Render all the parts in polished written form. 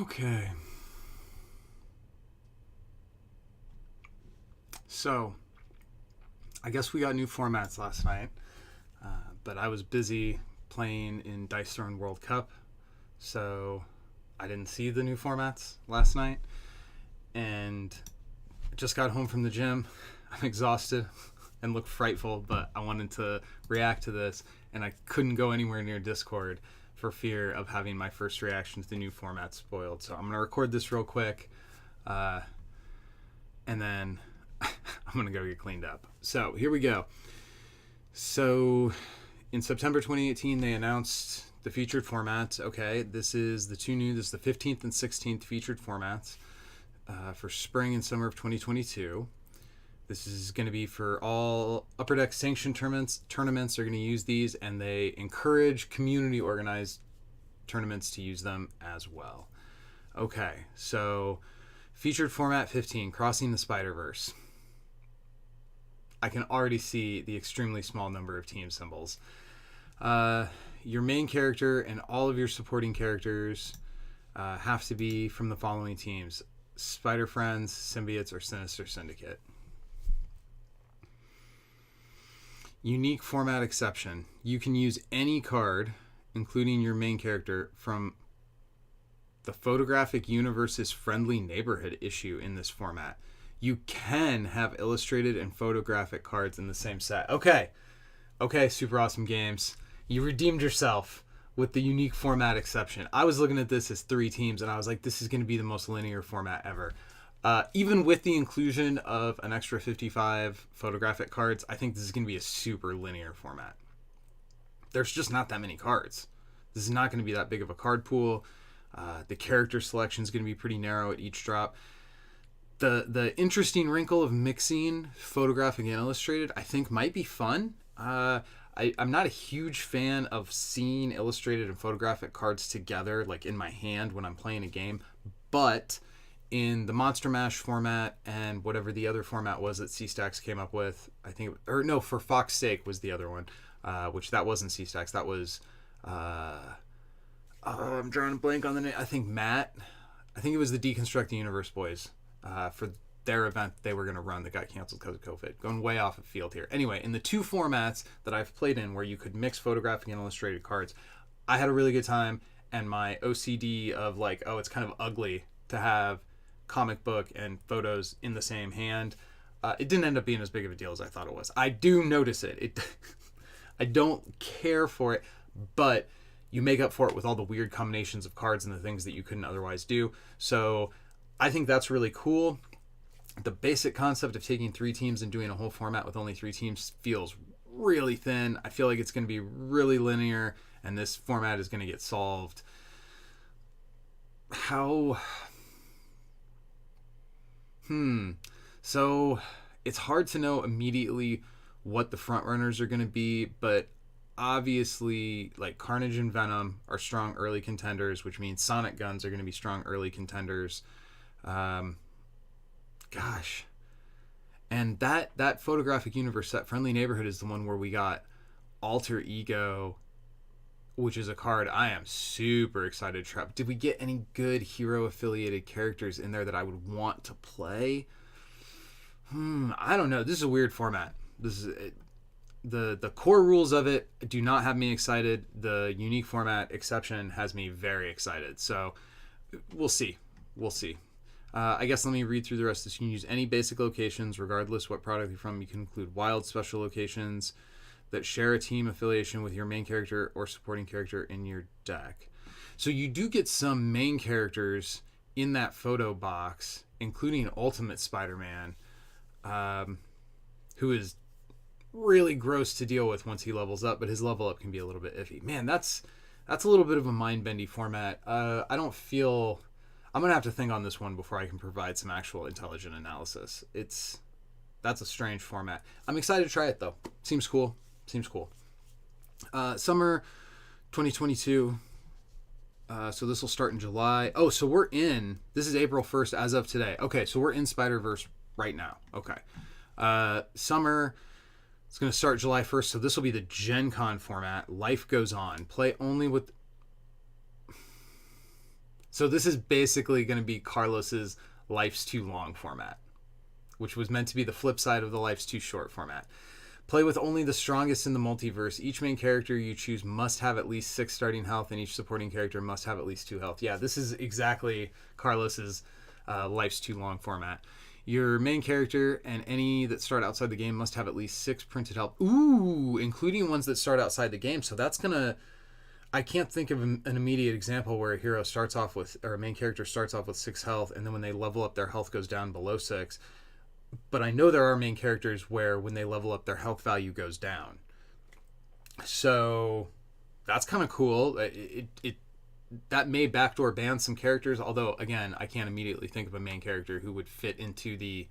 Okay. So, I guess we got new formats last night, but I was busy playing in Dice Throne World Cup, so I didn't see the new formats last night, and just got home from the gym. I'm exhausted and look frightful, but I wanted to react to this, and I couldn't go anywhere near Discord for fear of having my first reaction to the new format spoiled. So I'm going to record this real quick, uh, and then I'm going to go get cleaned up. So here we go. So in September 2018, they announced the featured formats. Okay, this is the 15th and 16th featured formats for spring and summer of 2022. This is going to be for all Upper Deck sanctioned tournaments. Tournaments are going to use these, and they encourage community organized tournaments to use them as well. Okay, so featured format 15, Crossing the Spider-Verse. I can already see the extremely small number of team symbols. Your main character and all of your supporting characters have to be from the following teams: Spider Friends, Symbiotes, or Sinister Syndicate. Unique format exception. You can use any card, including your main character, from the Photographic Universe's Friendly Neighborhood issue in this format. You can have illustrated and photographic cards in the same set. Okay, Super Awesome Games. You redeemed yourself with the unique format exception. I was looking at this as 3 teams, and I was like, this is going to be the most linear format ever. Even with the inclusion of an extra 55 photographic cards, I think this is going to be a super linear format. There's just not that many cards. This is not going to be that big of a card pool. The character selection is going to be pretty narrow at each drop. The interesting wrinkle of mixing photographic and illustrated, I think, might be fun. I'm not a huge fan of seeing illustrated and photographic cards together, like in my hand when I'm playing a game, but in the Monster Mash format and whatever the other format was that C-Stacks came up with, I think, or no, for Fox's Sake was the other one, which that wasn't C-Stacks, that was, I'm drawing a blank on the name, I think it was the Deconstruct the Universe boys, for their event they were going to run that got canceled because of COVID. Going way off of field here. Anyway, in the 2 formats that I've played in where you could mix photographic and illustrated cards, I had a really good time, and my OCD of like, oh, it's kind of ugly to have comic book and photos in the same hand, it didn't end up being as big of a deal as I thought it was. I do notice it. I don't care for it, but you make up for it with all the weird combinations of cards and the things that you couldn't otherwise do. So I think that's really cool. The basic concept of taking 3 teams and doing a whole format with only 3 teams feels really thin. I feel like it's going to be really linear, and this format is going to get solved. So it's hard to know immediately what the front runners are going to be, but obviously, like, Carnage and Venom are strong early contenders, which means Sonic Guns are going to be strong early contenders. And that Photographic Universe set, Friendly Neighborhood, is the one where we got Alter Ego, which is a card I am super excited to try. Did we get any good hero affiliated characters in there that I would want to play? I don't know. This is a weird format. This is it. The core rules of it do not have me excited. The unique format exception has me very excited. So we'll see. I guess let me read through the rest of this. You can use any basic locations, regardless what product you're from. You can include wild special locations that share a team affiliation with your main character or supporting character in your deck. So you do get some main characters in that photo box, including Ultimate Spider-Man, who is really gross to deal with once he levels up, but his level up can be a little bit iffy. Man, that's a little bit of a mind-bendy format. I don't feel... I'm going to have to think on this one before I can provide some actual intelligent analysis. That's a strange format. I'm excited to try it, though. Seems cool. Summer 2022. So this will start in July. Oh, so this is April 1st as of today. Okay, so we're in Spider-Verse right now. Okay. Summer, it's going to start July 1st, so this will be the Gen Con format. Life Goes On. Play only with... So this is basically going to be Carlos's Life's Too Long format, which was meant to be the flip side of the Life's Too Short format. Play with only the strongest in the multiverse. Each main character you choose must have at least 6 starting health, and each supporting character must have at least 2 health. Yeah, this is exactly Carlos's Life's Too Long format. Your main character and any that start outside the game must have at least 6 printed health. Ooh, including ones that start outside the game. So that's going to... I can't think of an immediate example where a hero starts off with... or a main character starts off with 6 health, and then when they level up, their health goes down below 6. But I know there are main characters where when they level up, their health value goes down. So that's kind of cool. That may backdoor ban some characters, although, again, I can't immediately think of a main character who would fit into the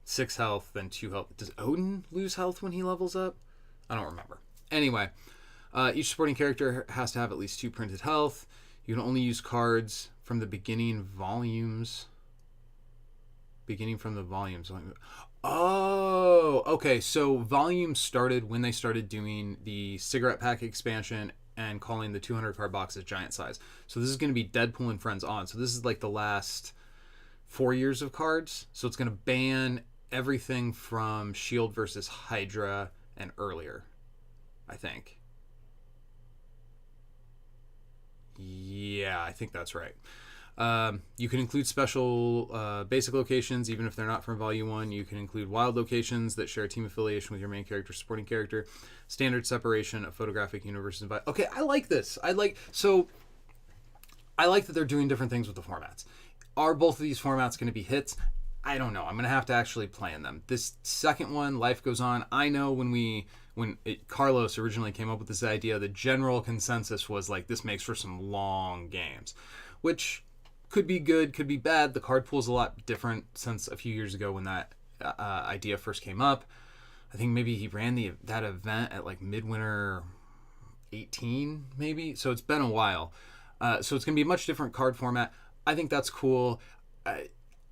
6 health, then 2 health. Does Odin lose health when he levels up? I don't remember. Anyway, each supporting character has to have at least 2 printed health. You can only use cards from the beginning volumes. Beginning from the volumes. Oh, okay. So volumes started when they started doing the cigarette pack expansion and calling the 200 card boxes giant size. So this is going to be Deadpool and Friends on. So this is like the last 4 years of cards. So it's going to ban everything from Shield versus Hydra and earlier, I think. Yeah, I think that's right. You can include special basic locations, even if they're not from Volume 1. You can include wild locations that share team affiliation with your main character, supporting character. Standard separation of photographic universes. Okay, I like this. I like that they're doing different things with the formats. Are both of these formats going to be hits? I don't know. I'm going to have to actually play in them. This second one, Life Goes On, I know when Carlos originally came up with this idea, the general consensus was like, this makes for some long games, which could be good, could be bad. The card pool is a lot different since a few years ago when that idea first came up. I think maybe he ran that event at like Midwinter 18, maybe. So it's been a while. So it's going to be a much different card format. I think that's cool.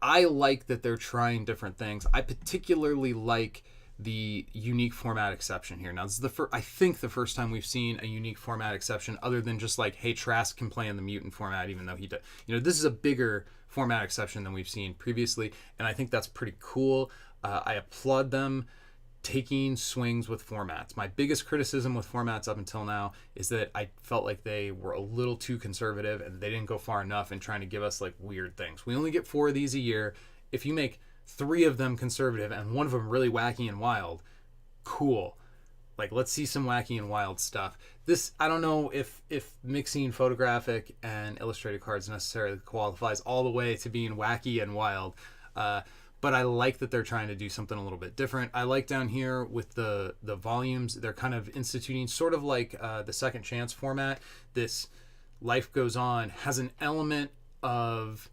I like that they're trying different things. I particularly like the unique format exception here. Now, this is I think the first time we've seen a unique format exception other than just like, hey, Trask can play in the mutant format, even though he does. This is a bigger format exception than we've seen previously, and I think that's pretty cool. I applaud them taking swings with formats. My biggest criticism with formats up until now is that I felt like they were a little too conservative and they didn't go far enough in trying to give us like weird things. We only get 4 of these a year. If you make 3 of them conservative and 1 of them really wacky and wild, cool. Like, let's see some wacky and wild stuff. This, I don't know if mixing photographic and illustrated cards necessarily qualifies all the way to being wacky and wild. But I like that they're trying to do something a little bit different. I like down here with the volumes, they're kind of instituting sort of like the Second Chance format. This Life Goes On has an element of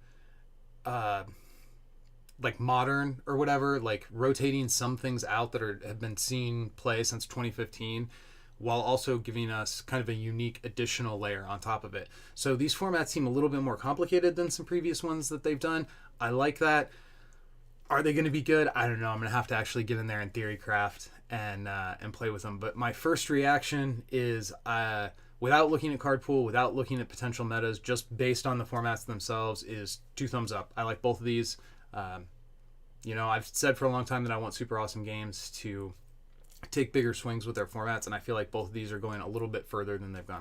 like modern or whatever, like rotating some things out that have been seen play since 2015, while also giving us kind of a unique additional layer on top of it. So these formats seem a little bit more complicated than some previous ones that they've done. I like that. Are they going to be good? I don't know. I'm going to have to actually get in there in Theorycraft and play with them. But my first reaction is, without looking at card pool, without looking at potential metas, just based on the formats themselves, is 2 thumbs up. I like both of these. I've said for a long time that I want Super Awesome Games to take bigger swings with their formats, and I feel like both of these are going a little bit further than they've gone